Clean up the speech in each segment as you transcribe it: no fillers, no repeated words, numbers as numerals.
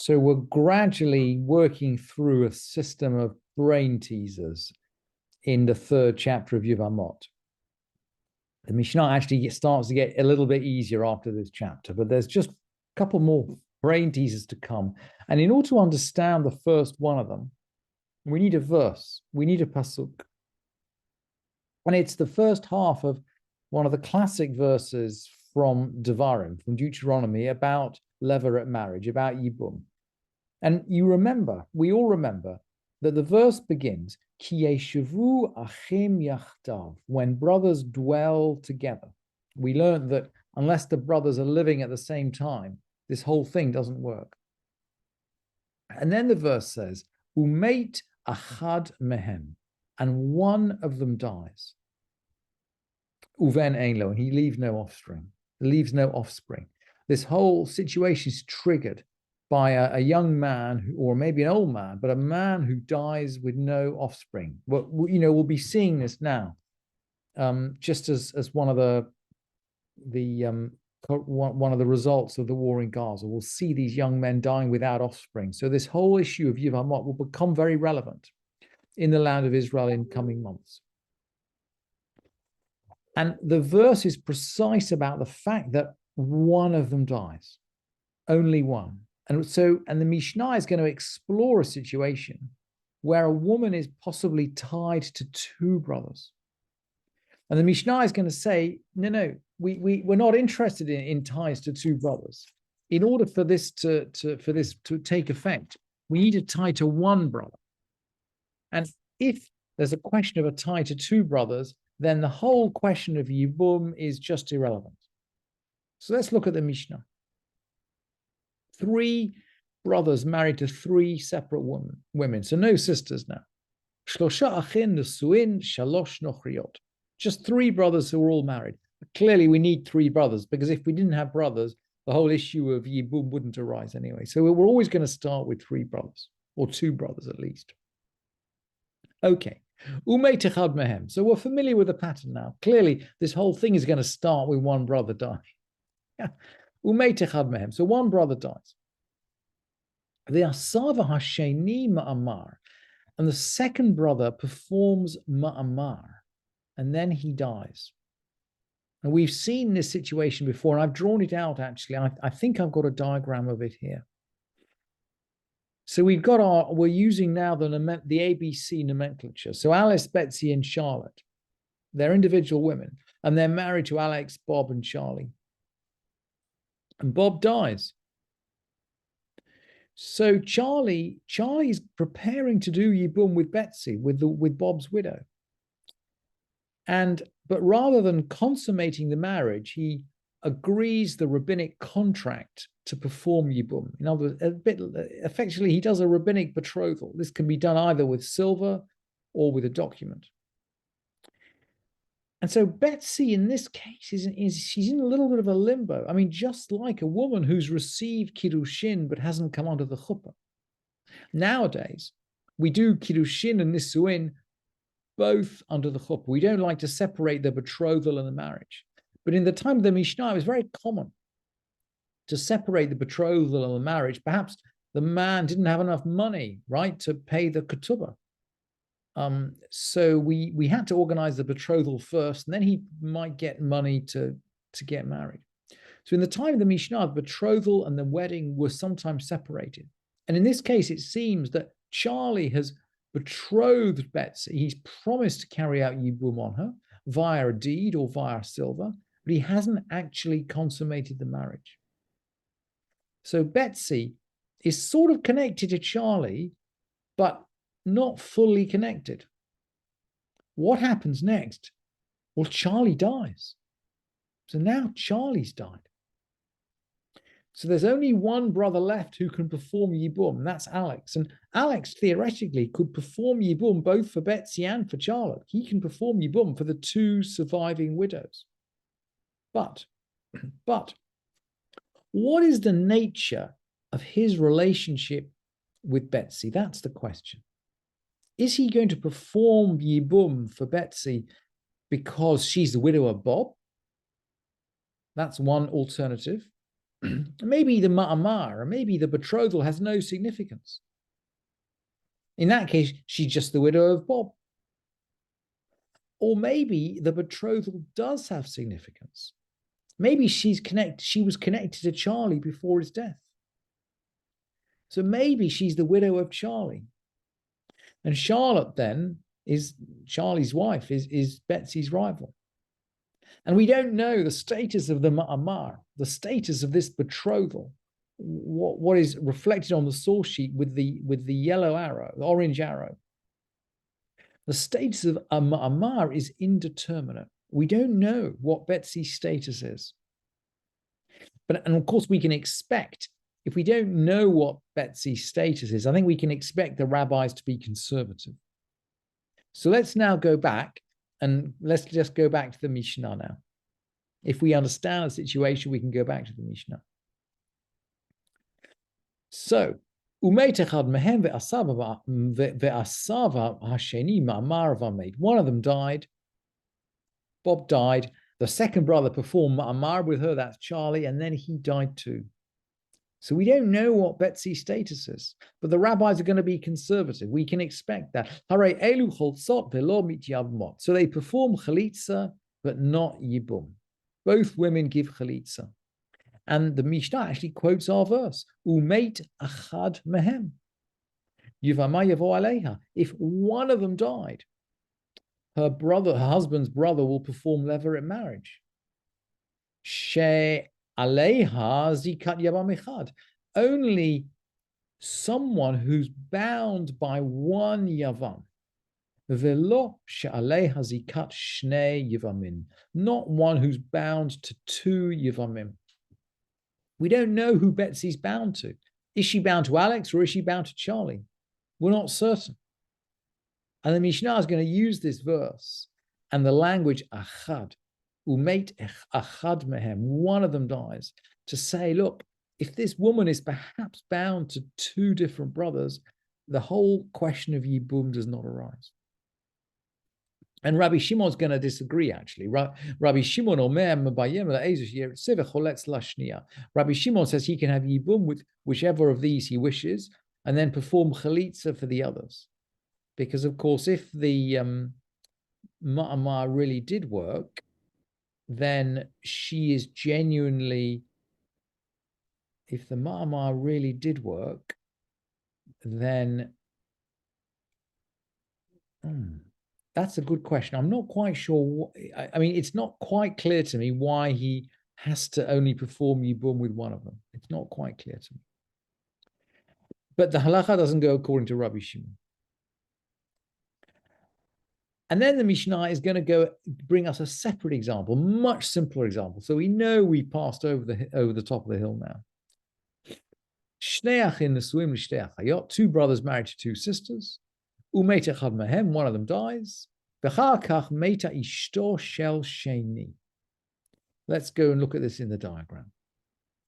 So we're gradually working through a system of brain teasers in the third chapter of Yevamot. The Mishnah actually starts to get a little bit easier after this chapter, but there's just a couple more brain teasers to come. And in order to understand the first one of them, we need a verse, we need a pasuk. And it's the first half of one of the classic verses from Devarim, from Deuteronomy, about levirate marriage, about Yibum. And you remember, we all remember, that the verse begins, Ki yeshavu achim yachdav, when brothers dwell together. We learned that unless the brothers are living at the same time, this whole thing doesn't work. And then the verse says, Umeit achad mehem, and one of them dies. Uven ein lo, and he leaves no offspring. This whole situation is triggered by a young man, or maybe an old man, but a man who dies with no offspring. Well, we'll be seeing this now, just as one of the results of the war in Gaza. We'll see these young men dying without offspring. So this whole issue of Yevamot will become very relevant in the land of Israel in coming months. And the verse is precise about the fact that one of them dies, only one. And the Mishnah is going to explore a situation where a woman is possibly tied to two brothers. And the Mishnah is going to say, no, we're not interested in ties to two brothers. In order for this to take effect, we need a tie to one brother. And if there's a question of a tie to two brothers, then the whole question of Yibum is just irrelevant. So let's look at the Mishnah. 3 brothers married to 3 separate women, so no sisters now. Just 3 brothers who are all married. Clearly, we need 3 brothers, because if we didn't have brothers, the whole issue of Yibum wouldn't arise anyway. So we're always going to start with 3 brothers, or 2 brothers at least. Okay. So we're familiar with the pattern now. Clearly, this whole thing is going to start with one brother dying. So one brother dies. The asava hasheni ma'amar, and the second brother performs ma'amar, and then he dies. And we've seen this situation before, and I've drawn it out actually. I think I've got a diagram of it here. So we're using now the ABC nomenclature. So Alice, Betsy, and Charlotte, they're individual women, and they're married to Alex, Bob, and Charlie. And Bob dies. So Charlie's preparing to do Yibum with Betsy, with Bob's widow. But rather than consummating the marriage, he agrees the rabbinic contract to perform Yibum. In other words, effectively, he does a rabbinic betrothal. This can be done either with silver or with a document. And so Betsy, in this case, she's in a little bit of a limbo. I mean, just like a woman who's received kiddushin but hasn't come onto the huppa. Nowadays, we do kiddushin and nisuin both under the huppa. We don't like to separate the betrothal and the marriage. But in the time of the Mishnah, it was very common to separate the betrothal and the marriage. Perhaps the man didn't have enough money, right, to pay the ketubah. So we had to organize the betrothal first, and then he might get money to get married. So in the time of the Mishnah, the betrothal and the wedding were sometimes separated. And in this case, it seems that Charlie has betrothed Betsy. He's promised to carry out Yibum on her via a deed or via silver, but he hasn't actually consummated the marriage. So Betsy is sort of connected to Charlie, but not fully connected. What happens next? Well, Charlie dies. So now Charlie's died. So there's only one brother left who can perform Yibum, and that's Alex. And Alex theoretically could perform Yibum both for Betsy and for Charlotte. He can perform Yibum for the 2 surviving widows. But what is the nature of his relationship with Betsy? That's the question. Is he going to perform Yibum for Betsy because she's the widow of Bob? That's one alternative. Maybe the ma'amar, or maybe the betrothal has no significance. In that case, she's just the widow of Bob. Or maybe the betrothal does have significance. Maybe she was connected to Charlie before his death. So maybe she's the widow of Charlie. And Charlotte then is Charlie's wife, is Betsy's rival. And we don't know the status of the ma'amar, the status of this betrothal, what is reflected on the source sheet with the yellow arrow, the orange arrow. The status of a ma'amar is indeterminate. We don't know what Betsy's status is. And of course, we can expect, if we don't know what Betsy's status is, I think we can expect the rabbis to be conservative. So let's now go back, and let's just go back to the Mishnah now. If we understand the situation, we can go back to the Mishnah. So, one of them died. Bob died. The second brother performed ma'amar with her, that's Charlie, and then he died too. So we don't know what Betsy's status is, but the rabbis are going to be conservative. We can expect that. So they perform chalitza, but not yibum. Both women give chalitza. And the Mishnah actually quotes our verse, Umeit achad mehem. Yevamot yavo aleha. If one of them died, her husband's brother will perform levirate marriage. She aleha zikat yavam echad. Only someone who's bound by one yavam. Velo she'aleha zikat shnei yavamin. Not one who's bound to two yavamim. We don't know who Betsy's bound to. Is she bound to Alex or is she bound to Charlie? We're not certain. And the Mishnah is going to use this verse and the language achad, umeit achad mehem, one of them dies, to say, look, if this woman is perhaps bound to two different brothers, the whole question of yibum does not arise. And Rabbi Shimon's going to disagree, actually. Rabbi Shimon Rabbi Shimon says he can have yibum with whichever of these he wishes and then perform chalitza for the others. Because, of course, if the ma'amar really did work, then she is genuinely, if the ma'amar really did work, then that's a good question. I'm not quite sure. I mean, it's not quite clear to me why he has to only perform yibum with one of them. It's not quite clear to me. But the halacha doesn't go according to Rabbi Shimon. And then the Mishnah is going to bring us a separate example, much simpler example. So we know we passed over the top of the hill now. Two brothers married to two sisters. One of them dies. Let's go and look at this in the diagram.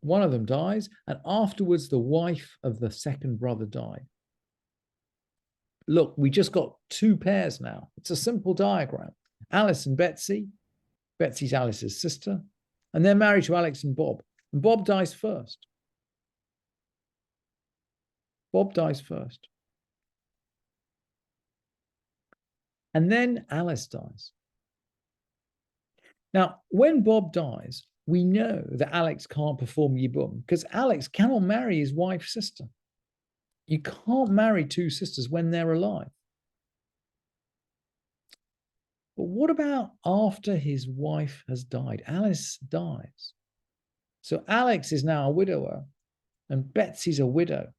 One of them dies, and afterwards the wife of the second brother died. Look, we just got two pairs now. It's a simple diagram. Alice and Betsy. Betsy's Alice's sister. And they're married to Alex and Bob. And Bob dies first. Bob dies first. And then Alice dies. Now, when Bob dies, we know that Alex can't perform yibum because Alex cannot marry his wife's sister. You can't marry two sisters when they're alive. But what about after his wife has died? Alice dies. So Alex is now a widower and Betsy's a widow.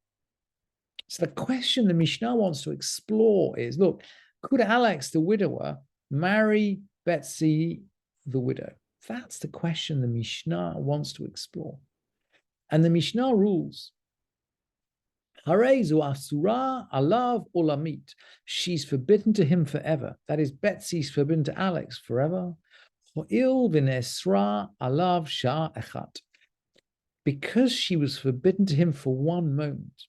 So the question the Mishnah wants to explore is, look, could Alex, the widower, marry Betsy, the widow? That's the question the Mishnah wants to explore. And the Mishnah rules, Harezu asura alav olamit. She's forbidden to him forever. That is, Betsy's forbidden to Alex forever. Ho'il v'nesra alav shah echat. Because she was forbidden to him for one moment.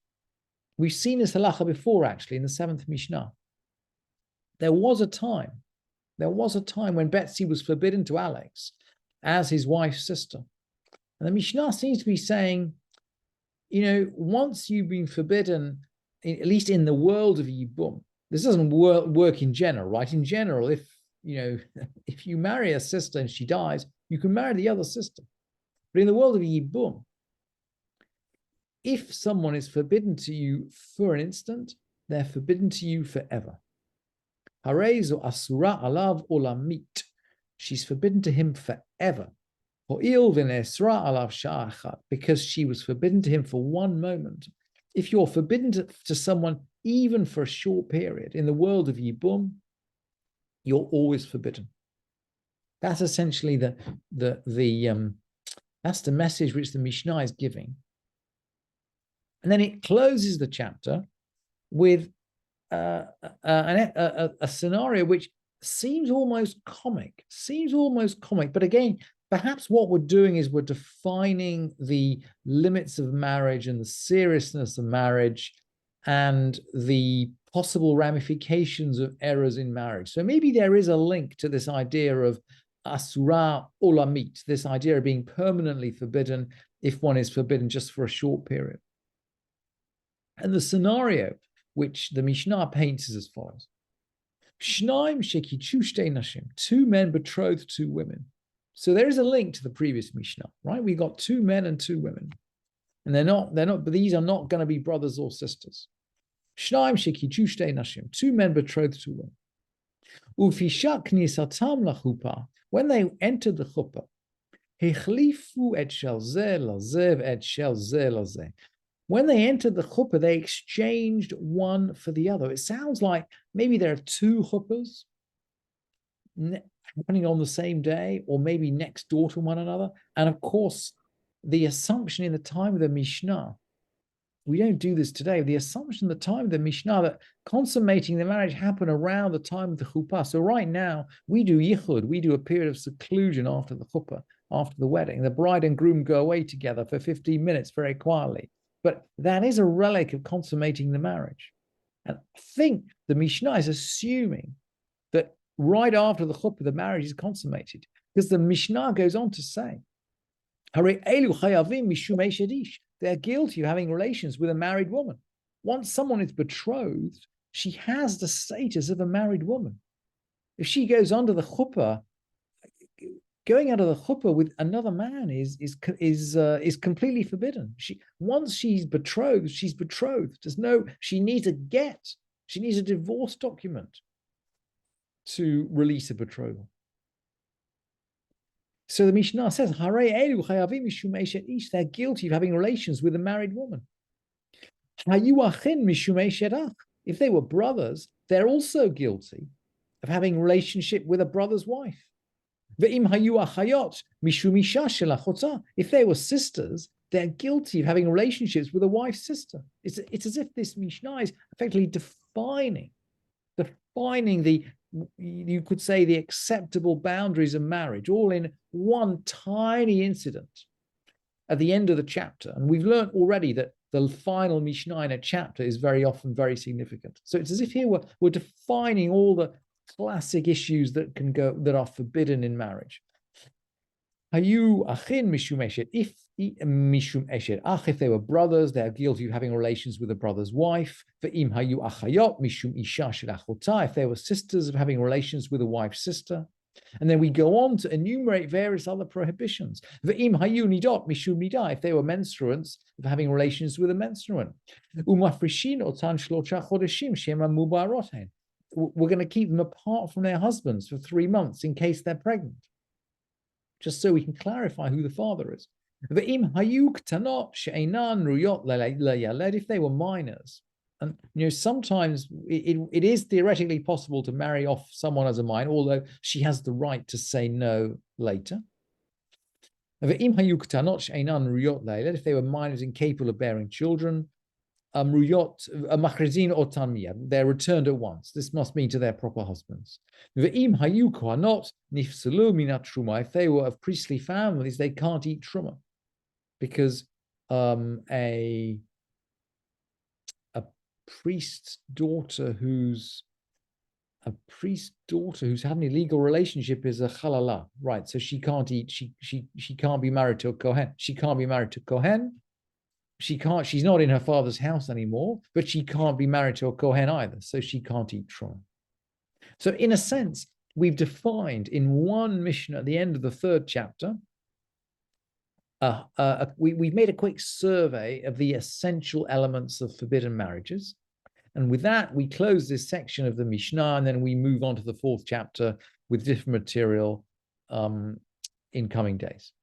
We've seen this halacha before, actually, in the 7th Mishnah. There was a time when Betsy was forbidden to Alex as his wife's sister. And the Mishnah seems to be saying, once you've been forbidden, at least in the world of Yibum, this doesn't work in general, right? In general, if if you marry a sister and she dies, you can marry the other sister. But in the world of Yibum, if someone is forbidden to you for an instant, they're forbidden to you forever. Harezo asura alav olamit. She's forbidden to him forever. Because she was forbidden to him for one moment. If you're forbidden to someone even for a short period in the world of Yibum, you're always forbidden. That's essentially that's the message which the Mishnah is giving. And then it closes the chapter with a scenario which seems almost comic, but again, perhaps what we're doing is we're defining the limits of marriage and the seriousness of marriage and the possible ramifications of errors in marriage. So maybe there is a link to this idea of asura olamit, this idea of being permanently forbidden if one is forbidden just for a short period. And the scenario which the Mishnah paints is as follows. Shnaim shekichu shtei nashim, 2 men betrothed 2 women. So there is a link to the previous Mishnah, right? We got 2 men and 2 women. And they're not, but these are not going to be brothers or sisters. Shnaim shekichu shtei nashim, 2 men betrothed 2 women. Ufishat knisatam lachupa, when they entered the chuppah, hechlifu et shel zeh lazev et shel zeh lazeh. When they entered the chuppah, they exchanged one for the other. It sounds like maybe there are 2 chuppahs happening on the same day, or maybe next door to one another. And of course, the assumption in the time of the Mishnah, we don't do this today, the assumption at the time of the Mishnah that consummating the marriage happened around the time of the chuppah. So right now, we do yichud, we do a period of seclusion after the chuppah, after the wedding. The bride and groom go away together for 15 minutes very quietly. But that is a relic of consummating the marriage. And I think the Mishnah is assuming that right after the chuppah, the marriage is consummated. Because the Mishnah goes on to say, they're guilty of having relations with a married woman. Once someone is betrothed, she has the status of a married woman. If she goes under the chuppah, going out of the chuppah with another man is completely forbidden. Once she's betrothed, she's betrothed. She needs a divorce document to release a betrothal. So the Mishnah says, they're guilty of having relations with a married woman. If they were brothers, they're also guilty of having a relationship with a brother's wife. If they were sisters, they're guilty of having relationships with a wife's sister. It's as if this Mishnah is effectively defining the, you could say, the acceptable boundaries of marriage, all in one tiny incident at the end of the chapter. And we've learned already that the final Mishnah in a chapter is very often very significant. So it's as if here we're defining all the classic issues that are forbidden in marriage. If they were brothers, they are guilty of having relations with a brother's wife. If they were sisters, of having relations with a wife's sister. And then we go on to enumerate various other prohibitions. If they were menstruants, of having relations with a menstruant. We're going to keep them apart from their husbands for 3 months in case they're pregnant, just so we can clarify who the father is. If they were minors, and sometimes it is theoretically possible to marry off someone as a minor, although she has the right to say no later. If they were minors incapable of bearing children, they're returned at once. This must mean to their proper husbands. If they were of priestly families, they can't eat truma, because a priest's daughter who's a priest's daughter who's having a legal relationship is a halala, right? So she can't eat. She can't be married to a kohen. She can't be married to kohen. She can't. She's not in her father's house anymore, but she can't be married to a kohen either. So she can't eat truma. So in a sense, we've defined in one Mishnah at the end of the 3rd chapter. We've made a quick survey of the essential elements of forbidden marriages. And with that, we close this section of the Mishnah, and then we move on to the 4th chapter with different material in coming days.